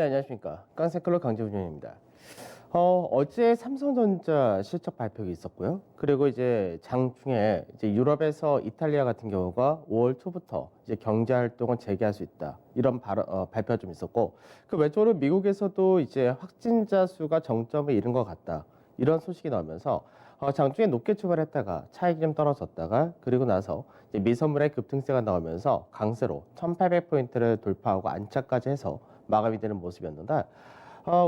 네, 안녕하십니까. 깡세클럽 강재훈입니다. 어제 삼성전자 실적 발표가 있었고요. 그리고 이제 장중에 이제 유럽에서 이탈리아 같은 경우가 5월 초부터 이제 경제 활동을 재개할 수 있다. 이런 발표가 좀 있었고, 그 외적으로 미국에서도 이제 확진자 수가 정점에 이른 것 같다. 이런 소식이 나오면서 장중에 높게 출발했다가 차익이 좀 떨어졌다가 그리고 나서 이제 미선물의 급등세가 나오면서 강세로 1800포인트를 돌파하고 안착까지 해서 마감이 되는 모습이었는데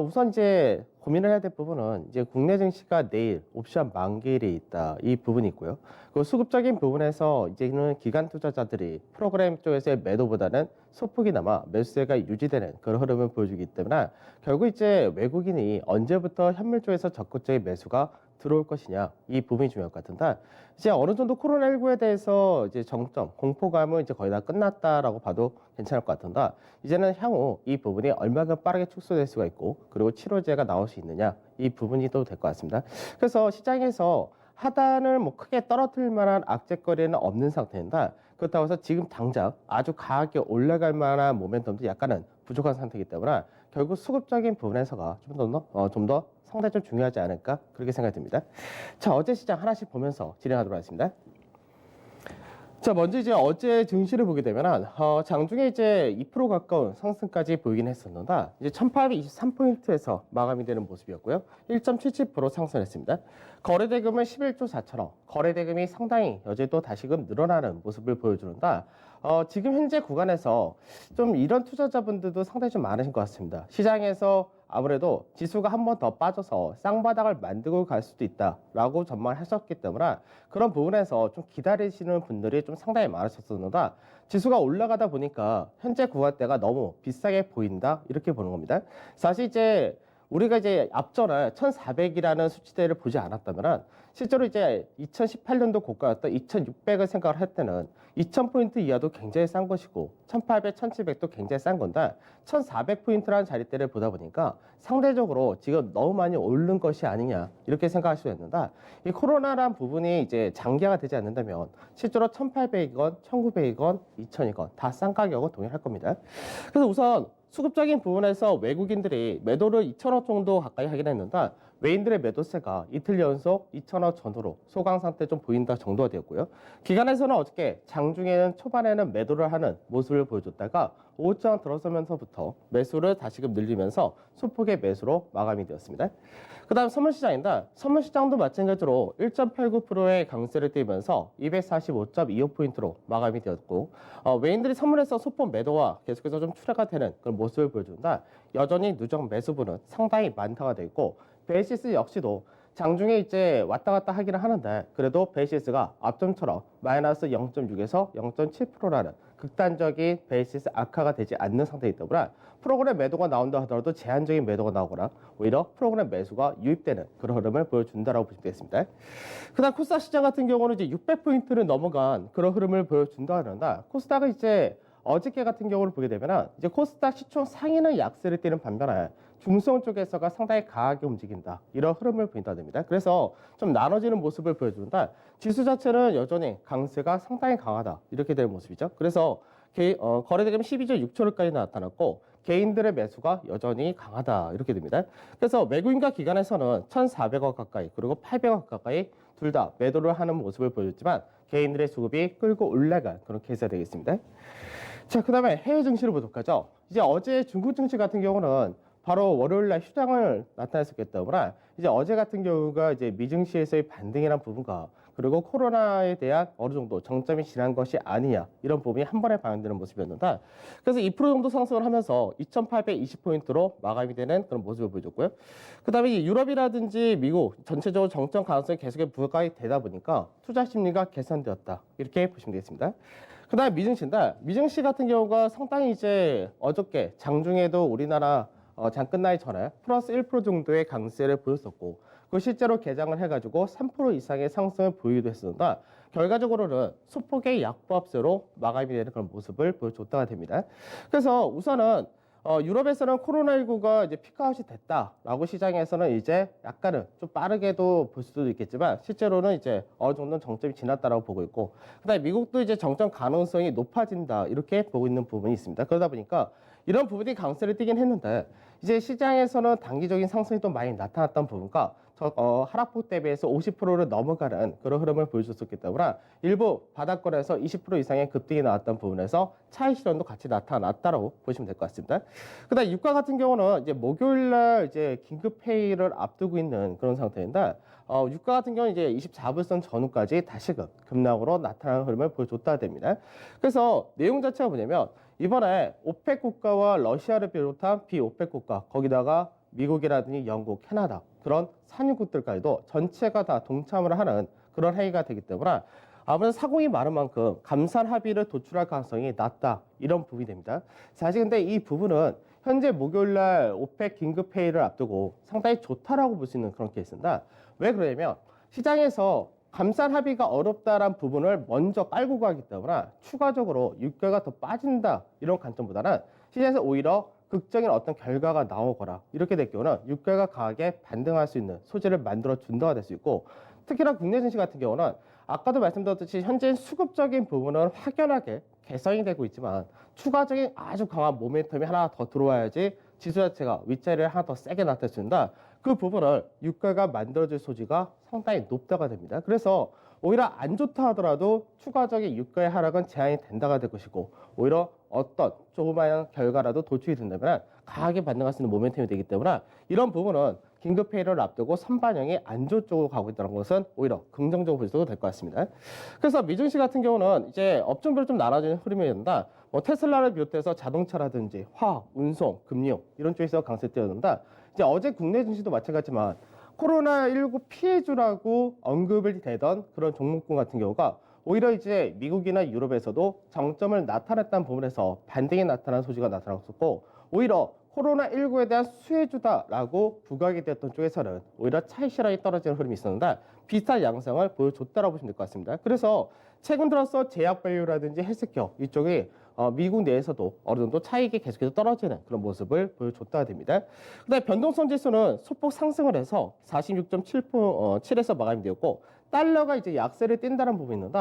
우선 이제 고민을 해야 될 부분은 이제 국내 증시가 내일 옵션 만기일이 있다 이 부분이 있고요. 그 수급적인 부분에서 이제는 기관 투자자들이 프로그램 쪽에서의 매도보다는 소폭이나마 매수세가 유지되는 그런 흐름을 보여주기 때문에 결국 이제 외국인이 언제부터 현물 쪽에서 적극적인 매수가 들어올 것이냐 이 부분이 중요할 것 같은데 이제 어느 정도 코로나19에 대해서 이제 정점 공포감은 이제 거의 다 끝났다라고 봐도 괜찮을 것 같은데 이제는 향후 이 부분이 얼마나 빠르게 축소될 수가 있고 그리고 치료제가 나올 수 있느냐 이 부분이 또 될 것 같습니다. 그래서 시장에서 하단을 뭐 크게 떨어뜨릴 만한 악재거리는 없는 상태인데 그렇다고 해서 지금 당장 아주 강하게 올라갈 만한 모멘텀도 약간은 부족한 상태이기 때문에 결국 수급적인 부분에서가 좀 더 상당히 좀 중요하지 않을까 그렇게 생각이 듭니다. 자, 어제 시장 하나씩 보면서 진행하도록 하겠습니다. 자, 먼저 이제 어제 증시를 보게 되면 장중에 이제 2% 가까운 상승까지 보이긴 했었는데 이제 1823포인트에서 마감이 되는 모습이었고요. 1.77% 상승했습니다. 거래대금은 11조 4천억, 거래대금이 상당히 여전히 또 다시금 늘어나는 모습을 보여주는데 지금 현재 구간에서 좀 이런 투자자분들도 상당히 좀 많으신 것 같습니다. 시장에서 아무래도 지수가 한 번 더 빠져서 쌍바닥을 만들고 갈 수도 있다라고 전망하셨기 때문에 그런 부분에서 좀 기다리시는 분들이 좀 상당히 많으셨었는데 지수가 올라가다 보니까 현재 구간대가 너무 비싸게 보인다 이렇게 보는 겁니다. 사실 이제 우리가 이제 앞전에 1400이라는 수치대를 보지 않았다면 실제로 이제 2018년도 고가였던 2600을 생각을 할 때는 2000포인트 이하도 굉장히 싼 것이고 1800, 1700도 굉장히 싼 건데 1400포인트라는 자리대를 보다 보니까 상대적으로 지금 너무 많이 오른 것이 아니냐 이렇게 생각할 수 있는데 이 코로나란 부분이 이제 장기화가 되지 않는다면 실제로 1800원, 1900원, 2000원 다 싼 가격은 동일할 겁니다. 그래서 우선 수급적인 부분에서 외국인들이 매도를 2천억 정도 가까이 하긴 했는데 외인들의 매도세가 이틀 연속 2천억 전후로 소강 상태 좀 보인다 정도가 되었고요. 기관에서는 어저께 장중에는 초반에는 매도를 하는 모습을 보여줬다가 오후장 들어서면서부터 매수를 다시금 늘리면서 소폭의 매수로 마감이 되었습니다. 그 다음 선물시장인데 선물시장도 마찬가지로 1.89%의 강세를 띄면서 245.25포인트로 마감이 되었고 외인들이 선물에서 소폭 매도와 계속해서 좀 출하가 되는 그런 모습을 보여준다. 여전히 누적 매수분은 상당히 많다가 되어 있고 베이시스 역시도 장중에 이제 왔다 갔다 하기는 하는데 그래도 베이시스가 앞점처럼 마이너스 0.6에서 0.7%라는 극단적인 베이시스 악화가 되지 않는 상태이기 때문에 프로그램 매도가 나온다 하더라도 제한적인 매도가 나오거나 오히려 프로그램 매수가 유입되는 그런 흐름을 보여준다라고 보시면 되겠습니다. 그다음 코스닥 시장 같은 경우는 이제 600포인트를 넘어간 그런 흐름을 보여준다 하는데 코스닥은 이제 어저께 같은 경우를 보게 되면 이제 코스닥 시총 상위는 약세를 띠는 반면에 중성 쪽에서가 상당히 강하게 움직인다 이런 흐름을 보인다 됩니다. 그래서 좀 나눠지는 모습을 보여주는데 지수 자체는 여전히 강세가 상당히 강하다 이렇게 될 모습이죠. 그래서 거래대금 12조 6천억까지 나타났고 개인들의 매수가 여전히 강하다 이렇게 됩니다. 그래서 외국인과 기관에서는 1,400억 가까이 그리고 800억 가까이 둘 다 매도를 하는 모습을 보여줬지만 개인들의 수급이 끌고 올라간 그런 케이스가 되겠습니다. 자, 그 다음에 해외 증시를 보도록 하죠. 이제 어제 중국 증시 같은 경우는 바로 월요일날 휴장을 나타냈었기 때문에 이제 어제 같은 경우가 이제 미증시에서의 반등이라는 부분과 그리고 코로나에 대한 어느 정도 정점이 지난 것이 아니냐 이런 부분이 한 번에 반영되는 모습이었는데 그래서 2% 정도 상승을 하면서 2,820포인트로 마감이 되는 그런 모습을 보여줬고요. 그 다음에 유럽이라든지 미국 전체적으로 정점 가능성이 계속해 부각이 되다 보니까 투자 심리가 개선되었다 이렇게 보시면 되겠습니다. 그 다음에 미증시인데 미증시 같은 경우가 상당히 이제 어저께 장중에도 우리나라 장 끝나기 전에 플러스 1% 정도의 강세를 보였었고 그 실제로 개장을 해가지고 3% 이상의 상승을 보이기도 했었는데 결과적으로는 소폭의 약보합세로 마감이 되는 그런 모습을 보여줬다가 됩니다. 그래서 우선은 유럽에서는 코로나19가 이제 피크아웃이 됐다라고 시장에서는 이제 약간은 좀 빠르게도 볼 수도 있겠지만 실제로는 이제 어느 정도는 정점이 지났다라고 보고 있고 그다음에 미국도 이제 정점 가능성이 높아진다 이렇게 보고 있는 부분이 있습니다. 그러다 보니까 이런 부분이 강세를 띠긴 했는데 이제 시장에서는 단기적인 상승이 또 많이 나타났던 부분과 하락폭 대비해서 50%를 넘어가는 그런 흐름을 보여줬었기 때문에 일부 바닥권에서 20% 이상의 급등이 나왔던 부분에서 차익 실현도 같이 나타났다라고 보시면 될 것 같습니다. 그다음 유가 같은 경우는 이제 목요일 날 이제 긴급 회의를 앞두고 있는 그런 상태인데 유가 같은 경우는 이제 24불선 전후까지 다시금 급락으로 나타나는 흐름을 보여줬다 됩니다. 그래서 내용 자체가 뭐냐면 이번에 오펙 국가와 러시아를 비롯한 비오펙 국가 거기다가 미국이라든지 영국, 캐나다 그런 산유국들까지도 전체가 다 동참을 하는 그런 회의가 되기 때문에 아무래도 사공이 많은 만큼 감산 합의를 도출할 가능성이 낮다 이런 부분이 됩니다. 사실 근데 이 부분은 현재 목요일날 오펙 긴급 회의를 앞두고 상당히 좋다라고 볼 수 있는 그런 케이스입니다. 왜 그러냐면 시장에서 감산 합의가 어렵다란 부분을 먼저 깔고 가기 때문에 추가적으로 유가가 더 빠진다 이런 관점보다는 시장에서 오히려 극적인 어떤 결과가 나오거나 이렇게 될 경우는 유가가 강하게 반등할 수 있는 소재를 만들어 준다가 될 수 있고 특히나 국내 증시 같은 경우는 아까도 말씀드렸듯이 현재 수급적인 부분은 확연하게 개선이 되고 있지만 추가적인 아주 강한 모멘텀이 하나 더 들어와야지 지수 자체가 윗자리를 하나 더 세게 나타낼 수 있다. 그 부분을 유가가 만들어줄 소지가 상당히 높다가 됩니다. 그래서 오히려 안 좋다 하더라도 추가적인 유가의 하락은 제한이 된다가 될 것이고 오히려 어떤 조그마한 결과라도 도출이 된다면 강하게 반등할 수 있는 모멘텀이 되기 때문에 이런 부분은 긴급 회의를 앞두고 선반영이 안좋 쪽으로 가고 있다는 것은 오히려 긍정적으로 볼 수도 될 것 같습니다. 그래서 미증시 같은 경우는 이제 업종별로 좀 나눠지는 흐름이 된다. 뭐 테슬라를 비롯해서 자동차라든지 화학, 운송, 금융 이런 쪽에서 강세 띄었는데 이제 어제 국내 증시도 마찬가지지만 코로나19 피해주라고 언급이 되던 그런 종목군 같은 경우가 오히려 이제 미국이나 유럽에서도 정점을 나타냈다는 부분에서 반등이 나타난 소지가 나타났었고 오히려 코로나19에 대한 수혜주다라고 부각이 되었던 쪽에서는 오히려 차익 실현이 떨어지는 흐름이 있었는데 비슷한 양상을 보여줬다라고 보시면 될 것 같습니다. 그래서 최근 들어서 제약밸류라든지 헬스케어 이쪽이 미국 내에서도 어느 정도 차익이 계속해서 떨어지는 그런 모습을 보여줬다가 됩니다. 그다음에 변동성 지수는 소폭 상승을 해서 46.7에서 마감이 되었고 달러가 이제 약세를 띈다는 부분이 있는데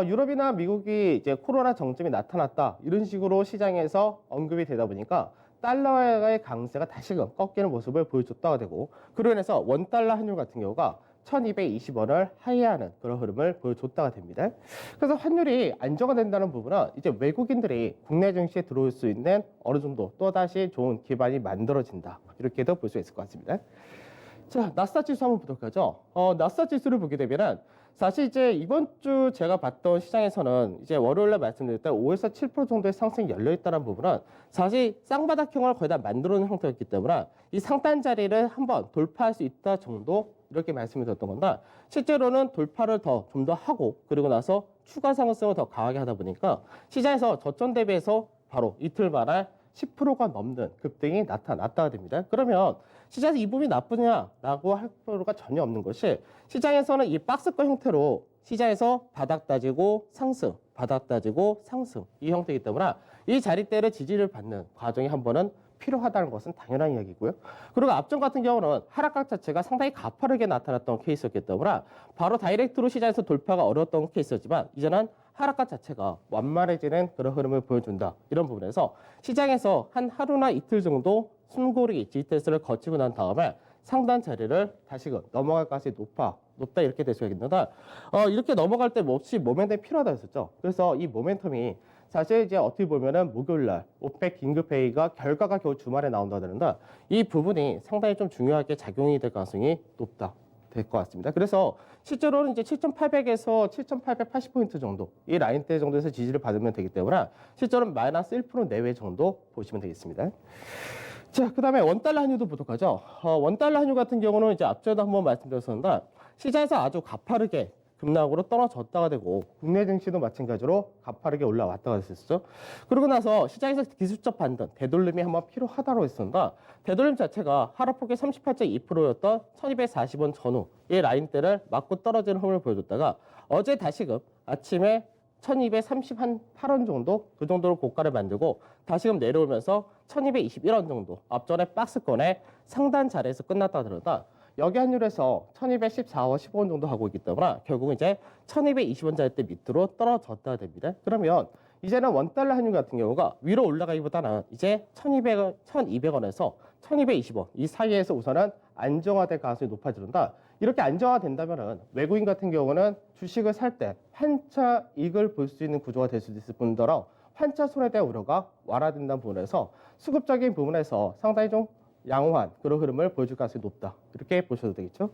유럽이나 미국이 이제 코로나 정점이 나타났다 이런 식으로 시장에서 언급이 되다 보니까 달러의 강세가 다시금 꺾이는 모습을 보여줬다가 되고 그로 인해서 원달러 환율 같은 경우가 1220원을 하회하는 그런 흐름을 보여줬다가 됩니다. 그래서 환율이 안정화 된다는 부분은 이제 외국인들이 국내 증시에 들어올 수 있는 어느 정도 또다시 좋은 기반이 만들어진다. 이렇게도 볼 수 있을 것 같습니다. 자, 나스닥 지수 한번 보도록 하죠. 나스닥 지수를 보게 되면은 사실 이제 이번 주 제가 봤던 시장에서는 이제 월요일에 말씀드렸던 5에서 7% 정도의 상승이 열려있다는 부분은 사실 쌍바닥형을 거의 다 만들어 놓은 형태였기 때문에 이 상단 자리를 한번 돌파할 수 있다 정도 이렇게 말씀을 드렸던 건데 실제로는 돌파를 좀 더 하고 그리고 나서 추가 상승을 더 강하게 하다 보니까 시장에서 저점 대비해서 바로 이틀 만에 10%가 넘는 급등이 나타났다가 됩니다. 그러면 시장에서 이 부분이 나쁘냐라고 할 필요가 전혀 없는 것이 시장에서는 이 박스권 형태로 시장에서 바닥 따지고 상승, 바닥 따지고 상승 이 형태이기 때문에 이 자리대를 지지를 받는 과정이 한 번은 필요하다는 것은 당연한 이야기고요. 그리고 앞전 같은 경우는 하락각 자체가 상당히 가파르게 나타났던 케이스였기 때문에 바로 다이렉트로 시장에서 돌파가 어려웠던 케이스였지만 이제는 하락각 자체가 완만해지는 그런 흐름을 보여준다. 이런 부분에서 시장에서 한 하루나 이틀 정도 숨고르기 지지테스트를 거치고 난 다음에 상단 자리를 다시금 넘어갈 가능성이 높다 이렇게 될 수가 있는데 이렇게 넘어갈 때 혹시 모멘텀이 필요하다 했었죠. 그래서 이 모멘텀이 사실 이제 어떻게 보면은 목요일날 오펙 긴급회의가 결과가 겨우 주말에 나온다는데 이 부분이 상당히 좀 중요하게 작용이 될 가능성이 높다. 될 것 같습니다. 그래서 실제로는 이제 7,800에서 7,880포인트 정도 이 라인대 정도에서 지지를 받으면 되기 때문에 실제로는 마이너스 1% 내외 정도 보시면 되겠습니다. 자, 그 다음에 원달러 환율도 보도록 하죠. 원달러 환율 같은 경우는 이제 앞전에도 한번 말씀드렸었는데 시장에서 아주 가파르게 급락으로 떨어졌다가 되고 국내 증시도 마찬가지로 가파르게 올라왔다가 됐었죠. 그러고 나서 시장에서 기술적 반등, 되돌림이 한번 필요하다고 했었는데 되돌림 자체가 하락폭이 38.2%였던 1240원 전후 이 라인대를 맞고 떨어지는 흐름을 보여줬다가 어제 다시금 아침에 1238원 정도 그 정도로 고가를 만들고 다시금 내려오면서 1221원 정도 앞전에 박스권의 상단 자리에서 끝났다 들었다. 여기 환율에서 1214원 15원 정도 하고 있기 때문에 결국은 이제 1220원짜리 때 밑으로 떨어졌다 됩니다. 그러면 이제는 원달러 환율 같은 경우가 위로 올라가기보다는 이제 1,200원, 1,200원에서 1,220원 이 사이에서 우선은 안정화될 가능성이 높아지는다. 이렇게 안정화된다면은 외국인 같은 경우는 주식을 살 때 환차 이익을 볼 수 있는 구조가 될 수도 있을 뿐더러 환차 손해에 대한 우려가 완화된다는 부분에서 수급적인 부분에서 상당히 좀 양호한 그런 흐름을 보여줄 가능성이 높다. 이렇게 보셔도 되겠죠.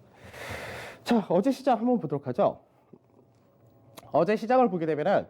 자, 어제 시장 한번 보도록 하죠. 어제 시장을 보게 되면은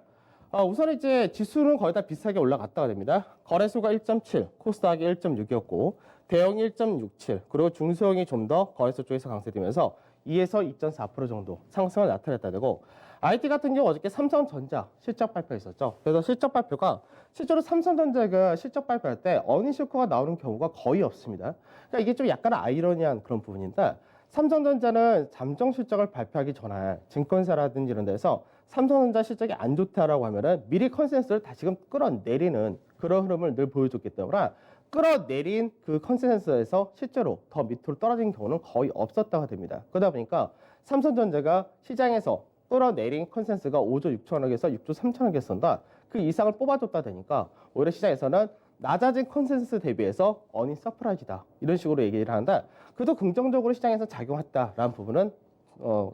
우선 이제 지수는 거의 다 비슷하게 올라갔다가 됩니다. 거래소가 1.7, 코스닥이 1.6이었고 대형이 1.67, 그리고 중소형이 좀 더 거래소 쪽에서 강세되면서 2에서 2.4% 정도 상승을 나타냈다 되고 IT 같은 경우 어저께 삼성전자 실적 발표했었죠. 그래서 실적 발표가 실제로 삼성전자가 실적 발표할 때 어닝 쇼크가 나오는 경우가 거의 없습니다. 그러니까 이게 좀 약간 아이러니한 그런 부분인데 삼성전자는 잠정 실적을 발표하기 전에 증권사라든지 이런 데서 삼성전자 실적이 안 좋다라고 하면은 미리 컨센서스를 다시금 끌어내리는 그런 흐름을 늘 보여줬기 때문에 끌어내린 그 컨센서스에서 실제로 더 밑으로 떨어진 경우는 거의 없었다고 됩니다. 그러다 보니까 삼성전자가 시장에서 끌어내린 컨센서스가 5조 6천억에서 6조 3천억이었습니다. 그 이상을 뽑아줬다 되니까 오히려 시장에서는 낮아진 컨센서스 대비해서 어닝 서프라이즈다 이런 식으로 얘기를 하는데 그래도 긍정적으로 시장에서 작용했다라는 부분은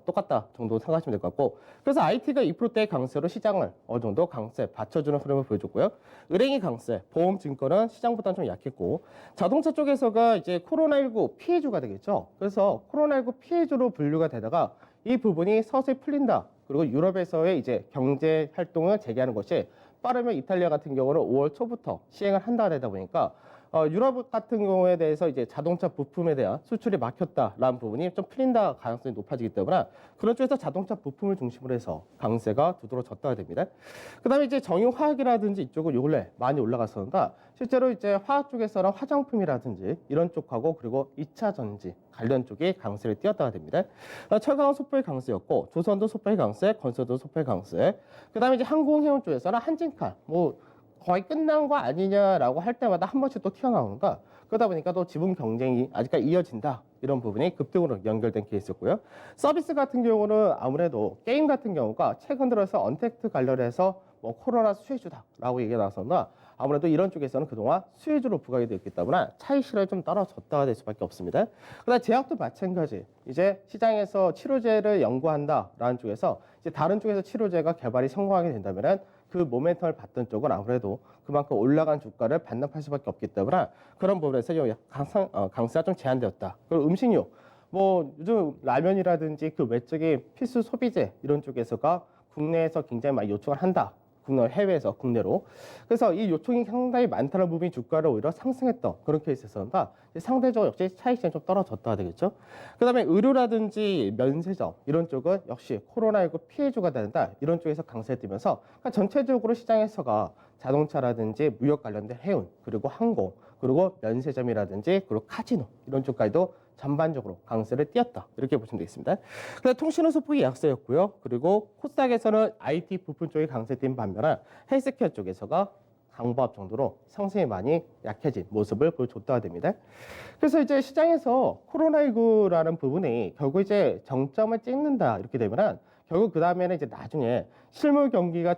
똑같다 정도 생각하시면 될 것 같고 그래서 IT가 2%대의 강세로 시장을 어느 정도 강세 받쳐주는 흐름을 보여줬고요. 은행이 강세, 보험증권은 시장보다는 좀 약했고 자동차 쪽에서가 이제 코로나19 피해주가 되겠죠. 그래서 코로나19 피해주로 분류가 되다가 이 부분이 서서히 풀린다. 그리고 유럽에서의 이제 경제 활동을 재개하는 것이 빠르면 이탈리아 같은 경우는 5월 초부터 시행을 한다 되다 보니까 유럽 같은 경우에 대해서 이제 자동차 부품에 대한 수출이 막혔다라는 부분이 좀 풀린다 가능성이 높아지기 때문에 그런 쪽에서 자동차 부품을 중심으로 해서 강세가 두드러졌다가 됩니다. 그다음에 이제 정유화학이라든지 이쪽은 요 근래 많이 올라갔었는데 실제로 이제 화학 쪽에서는 화장품이라든지 이런 쪽하고 그리고 2차 전지 관련 쪽이 강세를 띄었다가 됩니다. 철강은 소폭의 강세였고 조선도 소폭의 강세, 건설도 소폭의 강세. 그다음에 이제 항공해운 쪽에서는 한진칼 거의 끝난 거 아니냐라고 할 때마다 한 번씩 또 튀어나오는가 그러다 보니까 또 지분 경쟁이 아직까지 이어진다 이런 부분이 급등으로 연결된 케이스였고요. 서비스 같은 경우는 아무래도 게임 같은 경우가 최근 들어서 언택트 관련해서 뭐 코로나 수혜주다라고 얘기가 나왔었나 아무래도 이런 쪽에서는 그동안 수혜주로 부각이 되었기 때문에 차익 실현이 좀 떨어졌다가 될 수밖에 없습니다. 그다음 제약도 마찬가지. 이제 시장에서 치료제를 연구한다라는 쪽에서 이제 다른 쪽에서 치료제가 개발이 성공하게 된다면은 그 모멘텀을 받던 쪽은 아무래도 그만큼 올라간 주가를 반납할 수밖에 없기 때문에 그런 부분에서 강세가 좀 제한되었다. 그리고 음식료, 뭐 요즘 라면이라든지 그 외적인 필수 소비재 이런 쪽에서가 국내에서 굉장히 많이 요청을 한다. 국내 해외에서 국내로 그래서 이 요청이 상당히 많다는 부분이 주가를 오히려 상승했던 그런 케이스였었는데 상대적으로 역시 차익이 좀 떨어졌다 되겠죠. 그다음에 의료라든지 면세점 이런 쪽은 역시 코로나19 피해주가 된다 이런 쪽에서 강세를 띠면서 그러니까 전체적으로 시장에서가 자동차라든지 무역 관련된 해운 그리고 항공 그리고 면세점이라든지 그리고 카지노 이런 쪽까지도 전반적으로 강세를 띄었다 이렇게 보시면 되겠습니다. 그다음 통신은 소폭이 약세였고요. 그리고 코스닥에서는 IT 부품 쪽이 강세 띈 반면에 헬스케어 쪽에서가 강보합 정도로 상승이 많이 약해진 모습을 보여줬다가 됩니다. 그래서 이제 시장에서 코로나19라는 부분이 결국 이제 정점을 찍는다 이렇게 되면은 결국 그 다음에는 이제 나중에 실물 경기가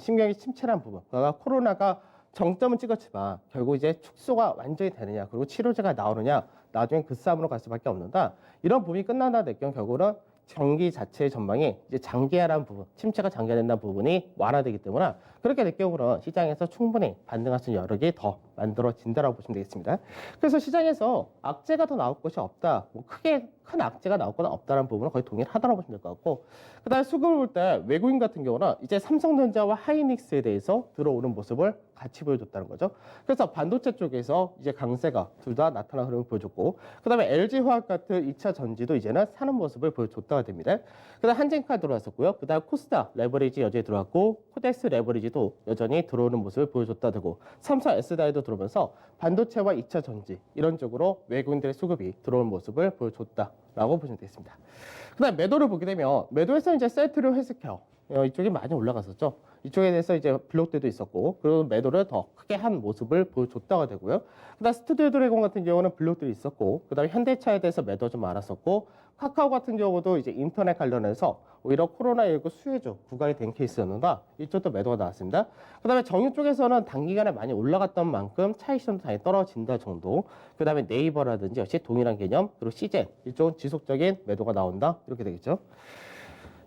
심경이 침체한 부분, 그러니까 코로나가 정점은 찍었지만 결국 이제 축소가 완전히 되느냐 그리고 치료제가 나오느냐 나중에 그 싸움으로 갈 수밖에 없는다. 이런 부분이 끝난다 될 경우 결국은 경기 자체의 전망이 이제 장기화라는 부분, 침체가 장기화된다는 부분이 완화되기 때문에 그렇게 될 경우는 시장에서 충분히 반등할 수 있는 여력이 더 만들어진다라고 보시면 되겠습니다. 그래서 시장에서 악재가 더 나올 것이 없다. 뭐 크게 큰 악재가 나올 건 없다는 부분은 거의 동일하다고 보시면 될 것 같고 그다음에 수급을 볼 때 외국인 같은 경우는 이제 삼성전자와 하이닉스에 대해서 들어오는 모습을 같이 보여줬다는 거죠. 그래서 반도체 쪽에서 이제 강세가 둘 다 나타나는 흐름을 보여줬고 그다음에 LG화학 같은 2차 전지도 이제는 사는 모습을 보여줬다가 됩니다. 그다음 한진칼 들어왔었고요. 그다음 코스닥 레버리지 여전히 들어왔고 코덱스 레버리지도 여전히 들어오는 모습을 보여줬다 되고 삼성 S다이도 들어오면서 반도체와 2차 전지 이런 쪽으로 외국인들의 수급이 들어오는 모습을 보여줬다라고 보시면 되겠습니다. 그다음 매도를 보게 되면 매도에서 이제 셀트리온 헬스케어 이쪽이 많이 올라갔었죠. 이쪽에 대해서 이제 블록들도 있었고, 그리고 매도를 더 크게 한 모습을 보여줬다가 되고요. 그다음 스튜디오 드래곤 같은 경우는 블록들이 있었고, 그다음에 현대차에 대해서 매도 좀 많았었고, 카카오 같은 경우도 이제 인터넷 관련해서 오히려 코로나19 수혜주 부각이 된 케이스였는가, 이쪽도 매도가 나왔습니다. 그다음에 정유 쪽에서는 단기간에 많이 올라갔던 만큼 차익 실현도 당연히 떨어진다 정도. 그다음에 네이버라든지 역시 동일한 개념, 그리고 CJ 이쪽은 지속적인 매도가 나온다, 이렇게 되겠죠.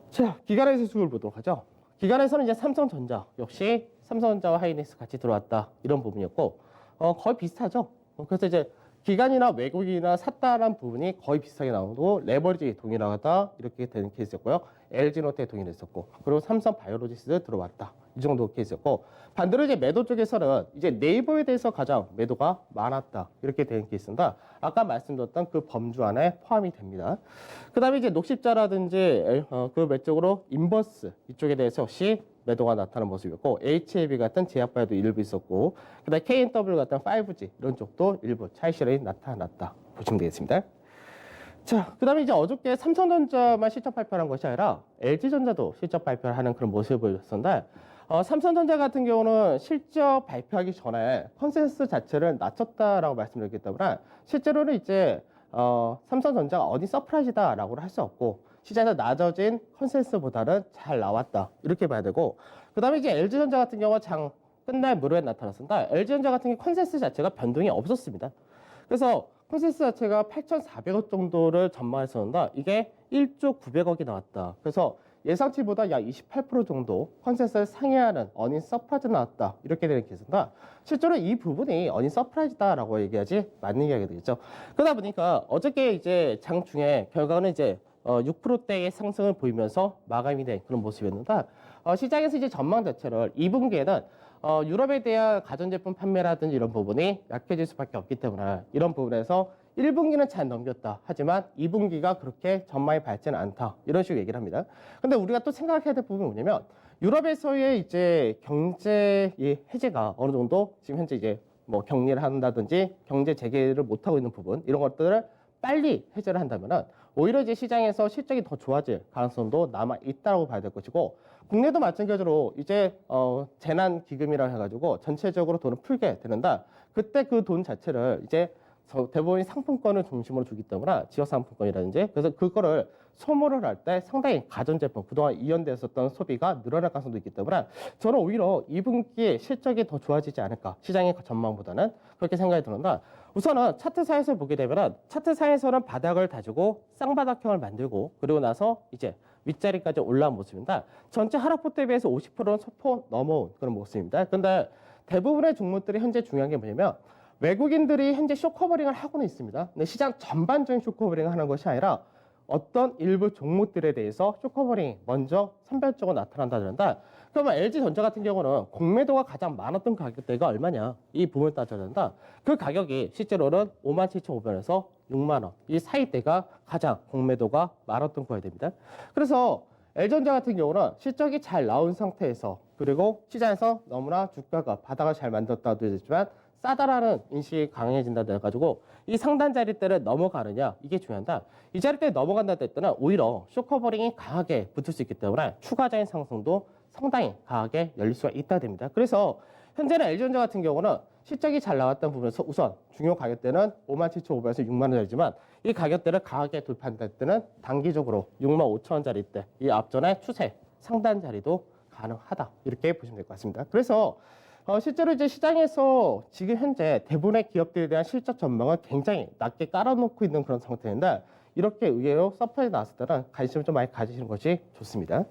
자, 기관에서 수급을 보도록 하죠. 기관에서는 이제 삼성전자 역시 삼성전자와 하이닉스 같이 들어왔다, 이런 부분이었고, 거의 비슷하죠. 그래서 이제 기관이나 외국인이나 샀다라는 부분이 거의 비슷하게 나오고, 레버리지 동일하다, 이렇게 되는 케이스였고요. LG노트에 동일했었고, 그리고 삼성바이오로직스 들어왔다, 이 정도 케이스였고, 반대로 이제 매도 쪽에서는 이제 네이버에 대해서 가장 매도가 많았다, 이렇게 되는 케이스입니다. 아까 말씀드렸던 그 범주 안에 포함이 됩니다. 그 다음에 이제 녹십자라든지 그 외쪽으로 인버스 이쪽에 대해서 역시 매도가 나타나는 모습이었고, HAB 같은 제약바이오도 일부 있었고, 그 다음에 KNW 같은 5G 이런 쪽도 일부 차익 실현이 나타났다 보시면 되겠습니다. 자, 그 다음에 이제 어저께 삼성전자만 실적 발표한 것이 아니라 LG전자도 실적 발표를 하는 그런 모습을 보였었는데, 삼성전자 같은 경우는 실적 발표하기 전에 컨센서스 자체를 낮췄다라고 말씀드렸기 때문에 실제로는 이제 삼성전자가 어디 서프라이즈다라고 할 수 없고, 시장에서 낮아진 컨센서스보다는 잘 나왔다, 이렇게 봐야 되고, 그 다음에 이제 LG전자 같은 경우는 장 끝날 무렵에 나타났습니다. LG전자 같은 경우 컨센서스 자체가 변동이 없었습니다. 그래서 컨센서스 자체가 8,400억 정도를 전망했었는데 이게 1조 900억이 나왔다. 그래서 예상치보다 약 28% 정도 컨센서스를 상회하는 어닝 서프라이즈 나왔다, 이렇게 되는 케이스인데, 실제로 이 부분이 어닝 서프라이즈다라고 얘기하지 맞는 이야기가 되겠죠. 그러다 보니까 어저께 이제 장 중에 결과는 이제 6%대의 상승을 보이면서 마감이 된 그런 모습이었는데, 시장에서 이제 전망 자체를 2분기에는 유럽에 대한 가전제품 판매라든지 이런 부분이 약해질 수밖에 없기 때문에 이런 부분에서 1분기는 잘 넘겼다, 하지만 2분기가 그렇게 전망이 밝지는 않다, 이런 식으로 얘기를 합니다. 근데 우리가 또 생각해야 될 부분이 뭐냐면, 유럽에서의 이제 경제의 해제가 어느 정도 지금 현재 이제 뭐 격리를 한다든지 경제 재개를 못하고 있는 부분, 이런 것들을 빨리 해제를 한다면은 오히려 이제 시장에서 실적이 더 좋아질 가능성도 남아 있다고 봐야 될 것이고, 국내도 마찬가지로 이제 재난 기금이라 해가지고 전체적으로 돈을 풀게 되는데, 그때 그 돈 자체를 이제 대부분이 상품권을 중심으로 주기 때문에 지역 상품권이라든지, 그래서 그거를 소모를 할 때 상당히 가전제품 그동안 이연됐었던 소비가 늘어날 가능성도 있기 때문에 저는 오히려 2분기에 실적이 더 좋아지지 않을까, 시장의 전망보다는 그렇게 생각이 드는데, 우선은 차트상에서 보게 되면 차트상에서는 바닥을 다지고 쌍바닥형을 만들고, 그리고 나서 이제 윗자리까지 올라온 모습입니다. 전체 하락폭 대비해서 50%는 소폭 넘어온 그런 모습입니다. 그런데 대부분의 종목들이 현재 중요한 게 뭐냐면, 외국인들이 현재 쇼커버링을 하고는 있습니다. 근데 시장 전반적인 쇼커버링을 하는 것이 아니라 어떤 일부 종목들에 대해서 쇼커버링이 먼저 선별적으로 나타난다는데, 그러면 LG전자 같은 경우는 공매도가 가장 많았던 가격대가 얼마냐, 이 부분을 따져야 된다. 그 가격이 실제로는 57,500원에서 6만원 이 사이대가 가장 공매도가 많았던 거야 됩니다. 그래서 LG전자 같은 경우는 실적이 잘 나온 상태에서, 그리고 시장에서 너무나 주가가 바닥을 잘 만들었다도 되지만 싸다라는 인식이 강해진다 해가지고 이 상단 자리대를 넘어가느냐, 이게 중요한다. 이 자리대 넘어간다 할 때는 오히려 쇼커버링이 강하게 붙을 수 있기 때문에 추가적인 상승도 상당히 강하게 열릴 수가 있다 됩니다. 그래서 현재는 LG전자 같은 경우는 실적이 잘 나왔던 부분에서 우선 중요 가격대는 57,500원에서 6만원짜리지만 이 가격대를 강하게 돌파한다 때는 단기적으로 65,000원짜리대 이 앞전의 추세 상단 자리도 가능하다, 이렇게 보시면 될 것 같습니다. 그래서 실제로 이제 시장에서 지금 현재 대부분의 기업들에 대한 실적 전망을 굉장히 낮게 깔아놓고 있는 그런 상태인데, 이렇게 의외로 서프라이즈 나왔을 때는 관심을 좀 많이 가지시는 것이 좋습니다.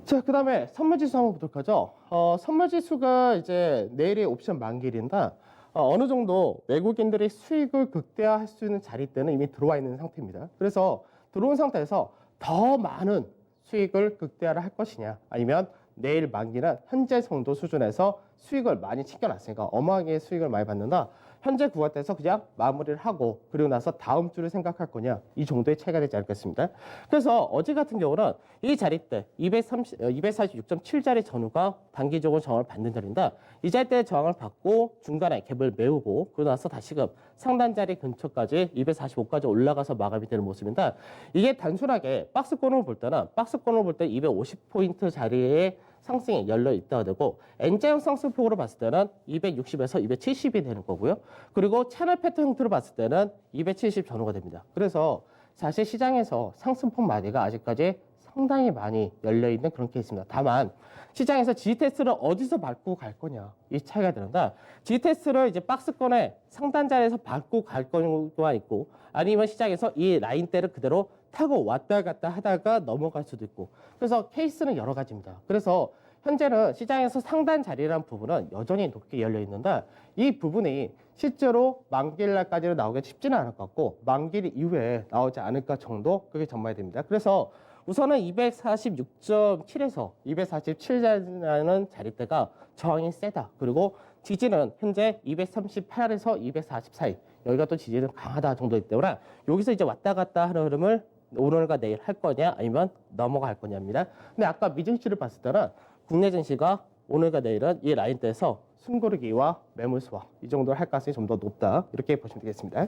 자, 그 다음에 선물지수 한번 보도록 하죠. 선물지수가 이제 내일이 옵션 만기일인데, 어느 정도 외국인들이 수익을 극대화할 수 있는 자리대는 이미 들어와 있는 상태입니다. 그래서 들어온 상태에서 더 많은 수익을 극대화를 할 것이냐, 아니면 내일 만기는 현재 정도 수준에서 수익을 많이 챙겨놨으니까 어마하게 수익을 많이 받는다, 현재 구간대에서 그냥 마무리를 하고 그리고 나서 다음 주를 생각할 거냐 이 정도의 차이가 되지 않겠습니다. 그래서 어제 같은 경우는 이 자리대 246.7자리 전후가 단기적으로 저항을 받는 자리인데 이 자리대 저항을 받고 중간에 갭을 메우고 그러고 나서 다시금 상단 자리 근처까지 245까지 올라가서 마감이 되는 모습인데 이게 단순하게 박스권으로 볼 때는 250포인트 자리에 상승이 열려 있다가 되고 N자형 상승폭으로 봤을 때는 260에서 270이 되는 거고요. 그리고 채널 패턴 형태로 봤을 때는 270 전후가 됩니다. 그래서 사실 시장에서 상승폭 마디가 아직까지 상당히 많이 열려 있는 그런 케이스입니다. 다만 시장에서 G테스트를 어디서 밟고 갈 거냐 이 차이가 되는데 G테스트를 이제 박스권의 상단 자리에서 밟고 갈 거가 있고 아니면 시장에서 이 라인대를 그대로 타고 왔다 갔다 하다가 넘어갈 수도 있고 그래서 케이스는 여러 가지입니다. 그래서 현재는 시장에서 상단 자리라는 부분은 여전히 높게 열려 있는데 이 부분이 실제로 만기일 날까지는 나오기 쉽지는 않을 것 같고 만기일 이후에 나오지 않을까 정도 그게 전망이 됩니다. 그래서 우선은 246.7에서 247이라는 자리대가 저항이 세다. 그리고 지지는 현재 238에서 240 사이. 여기가 또 지지는 강하다 정도이기 때문에 여기서 이제 왔다 갔다 하는 흐름을 오늘과 내일 할 거냐 아니면 넘어갈 거냐입니다. 근데 아까 미증시를 봤을 때는 국내 증시가 오늘과 내일은 이 라인대에서 숨고르기와 매물 수와 이 정도를 할 가능성이 좀 더 높다. 이렇게 보시면 되겠습니다.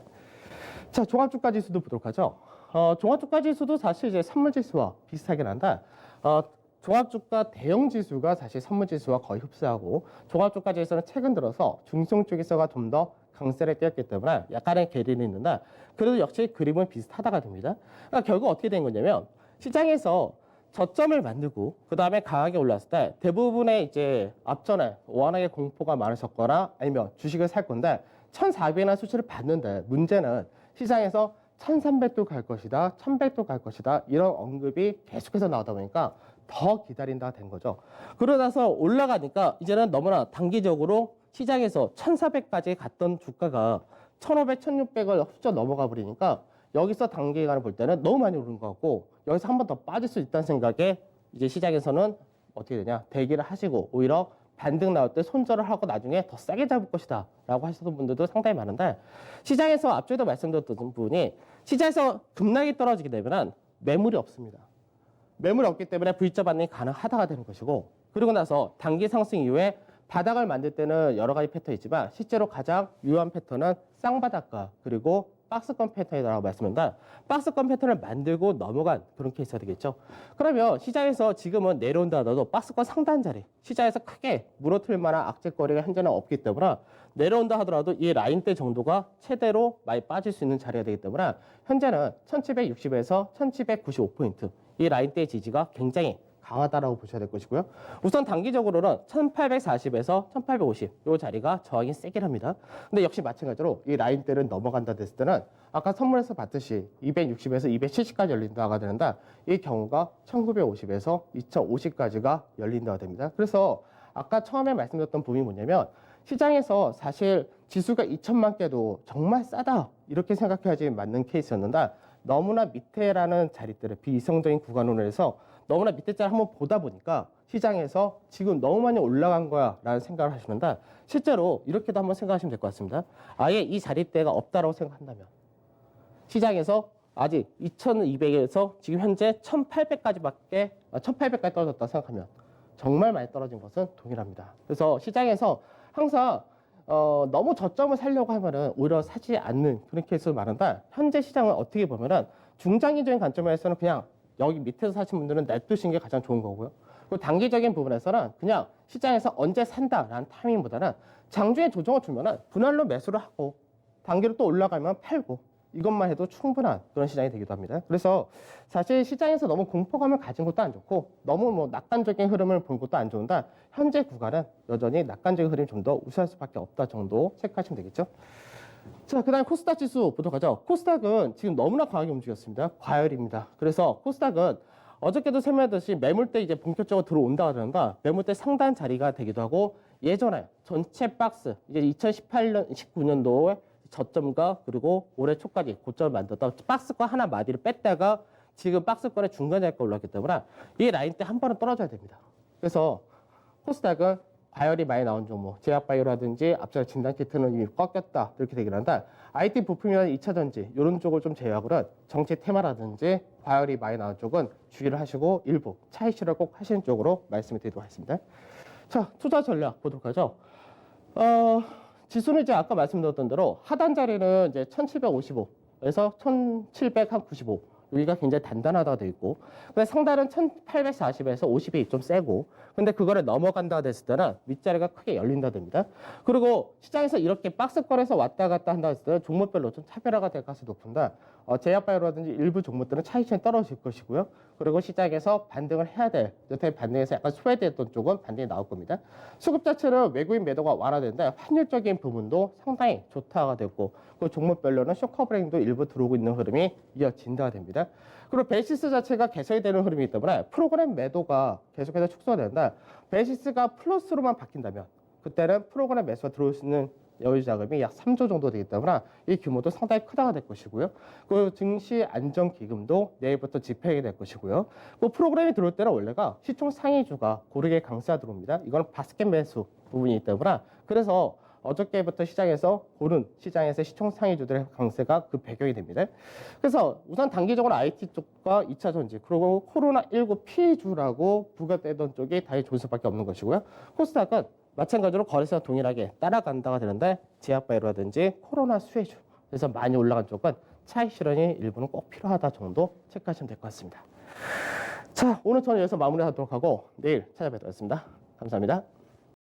자, 종합주가 지수도 보도록 하죠. 종합주가 지수도 사실 이제 선물지수와 비슷하긴 한데, 종합주가 대형지수가 사실 선물지수와 거의 흡사하고, 종합주가 지수는 최근 들어서 중성 쪽에서가 좀 더 강세를 띄었기 때문에 약간의 괴리는 있는데, 그래도 역시 그림은 비슷하다가 됩니다. 그러니까 결국 어떻게 된 거냐면, 시장에서 저점을 만들고, 그 다음에 강하게 올랐을 때, 대부분의 이제 앞전에 워낙에 공포가 많으셨거나 아니면 주식을 살 건데, 1,400이라는 수치를 봤는데, 문제는 시장에서 1,300도 갈 것이다, 1,100도 갈 것이다 이런 언급이 계속해서 나오다 보니까 더 기다린다 된 거죠. 그러고 나서 올라가니까 이제는 너무나 단기적으로 시장에서 1,400까지 갔던 주가가 1,500, 1,600을 훌쩍 넘어가 버리니까 여기서 단기간을 볼 때는 너무 많이 오른 것 같고 여기서 한 번 더 빠질 수 있다는 생각에 이제 시장에서는 어떻게 되냐 대기를 하시고 오히려 반등 나올 때 손절을 하고 나중에 더 싸게 잡을 것이다 라고 하시는 분들도 상당히 많은데 시장에서 앞쪽에도 말씀드렸던 부분이 시장에서 급락이 떨어지게 되면 매물이 없습니다. 매물이 없기 때문에 V자 반응이 가능하다가 되는 것이고 그리고 나서 단기 상승 이후에 바닥을 만들 때는 여러 가지 패턴이 있지만 실제로 가장 유효한 패턴은 쌍바닥과 그리고 박스권 패턴이라고 말씀드린다. 박스권 패턴을 만들고 넘어간 그런 케이스가 되겠죠. 그러면 시장에서 지금은 내려온다 하더라도 박스권 상단 자리, 시장에서 크게 무너뜨릴 만한 악재거리가 현재는 없기 때문에 내려온다 하더라도 이 라인대 정도가 최대로 많이 빠질 수 있는 자리가 되기 때문에 현재는 1760에서 1795포인트 이 라인대의 지지가 굉장히 강하다라고 보셔야 될 것이고요. 우선 단기적으로는 1840에서 1850 이 자리가 저항이 세긴 합니다. 근데 역시 마찬가지로 이 라인대를 넘어간다 됐을 때는 아까 선물에서 봤듯이 260에서 270까지 열린다가 되는데 이 경우가 1950에서 2050까지가 열린다가 됩니다. 그래서 아까 처음에 말씀드렸던 부분이 뭐냐면 시장에서 사실 지수가 2천만 개도 정말 싸다 이렇게 생각해야지 맞는 케이스였는데 너무나 밑에라는 자리대를 비이성적인 구간으로 해서 너무나 밑에 자리 한번 보다 보니까 시장에서 지금 너무 많이 올라간 거야 라는 생각을 하시는데 실제로 이렇게도 한번 생각하시면 될 것 같습니다. 아예 이 자리대가 없다라고 생각한다면 시장에서 아직 2200에서 지금 현재 1800까지밖에 1800까지 떨어졌다 생각하면 정말 많이 떨어진 것은 동일합니다. 그래서 시장에서 항상 너무 저점을 살려고 하면은 오히려 사지 않는 그런 케이스가 많은데 현재 시장은 어떻게 보면은 중장기적인 관점에서는 그냥 여기 밑에서 사신 분들은 냅두시는 게 가장 좋은 거고요. 그리고 단기적인 부분에서는 그냥 시장에서 언제 산다라는 타이밍보다는 장중에 조정을 주면은 분할로 매수를 하고 단기로 또 올라가면 팔고 이것만 해도 충분한 그런 시장이 되기도 합니다. 그래서 사실 시장에서 너무 공포감을 가진 것도 안 좋고 너무 뭐 낙관적인 흐름을 본 것도 안 좋은데 현재 구간은 여전히 낙관적인 흐름이 좀 더 우세할 수밖에 없다 정도 체크하시면 되겠죠. 자, 그 다음에 코스닥 지수 보도록 하죠. 코스닥은 지금 너무나 강하게 움직였습니다. 과열입니다. 그래서 코스닥은 어저께도 설명했듯이 매물대 이제 본격적으로 들어온다고 하는데 매물대 상단 자리가 되기도 하고 예전에 전체 박스 이제 2018년, 19년도에 저점과 그리고 올해 초까지 고점을 만들었다 박스권 하나 마디를 뺐다가 지금 박스권의 중간 자리가 올랐기 때문에 이 라인대 한 번은 떨어져야 됩니다. 그래서 코스닥은 과열이 많이 나온 종목, 제약바이오라든지 앞서 진단키트는 이미 꺾였다 이렇게 되긴 한다. IT 부품이나 2차 전지 이런 쪽을 좀 제외하고는 정치 테마라든지 과열이 많이 나온 쪽은 주의를 하시고 일부 차익 실현 꼭 하시는 쪽으로 말씀을 드리도록 하겠습니다. 자, 투자 전략 보도록 하죠. 지수는 이제 아까 말씀드렸던 대로 하단 자리는 이제 1755에서 1795 여기가 굉장히 단단하다 돼 있고, 근데 상단은 1840에서 50이 좀 세고, 근데 그거를 넘어간다 됐을 때는 윗자리가 크게 열린다 됩니다. 그리고 시장에서 이렇게 박스권에서 왔다 갔다 한다 했을 때는 종목별로 좀 차별화가 될 가능성이 높은데, 제약바이오라든지 일부 종목들은 차익이 떨어질 것이고요. 그리고 시장에서 반등을 해야 될, 여태 반등에서 약간 소외됐던 쪽은 반등이 나올 겁니다. 수급 자체는 외국인 매도가 완화되는데 환율적인 부분도 상당히 좋다가 됐고, 그 종목별로는 쇼커브레인도 일부 들어오고 있는 흐름이 이어진다가 됩니다. 그리고 베이시스 자체가 개선이 되는 흐름이기 때문에 프로그램 매도가 계속해서 축소가 되는데, 베이시스가 플러스로만 바뀐다면 그때는 프로그램 매수가 들어올 수 있는 여유 자금이 약 3조 정도 되기 때문에 이 규모도 상당히 크다가 될 것이고요. 그 증시 안정기금도 내일부터 집행이 될 것이고요. 그 프로그램이 들어올 때는 원래가 시총 상위주가 고르게 강세가 들어옵니다. 이건 바스켓 매수 부분이기 때문에, 그래서 어저께부터 시장에서 고른 시장에서 시총 상위주들의 강세가 그 배경이 됩니다. 그래서 우선 단기적으로 IT 쪽과 2차 전지, 그리고 코로나19 피해주라고 부각되던 쪽이 다시 좋을 수밖에 없는 것이고요. 코스닥은 마찬가지로 거래세와 동일하게 따라간다가 되는데, 제약바이오라든지 코로나 수혜주, 그래서 많이 올라간 쪽은 차익 실현이 일부는 꼭 필요하다 정도 체크하시면 될 것 같습니다. 자, 오늘 저는 여기서 마무리하도록 하고 내일 찾아뵙도록 하겠습니다. 감사합니다.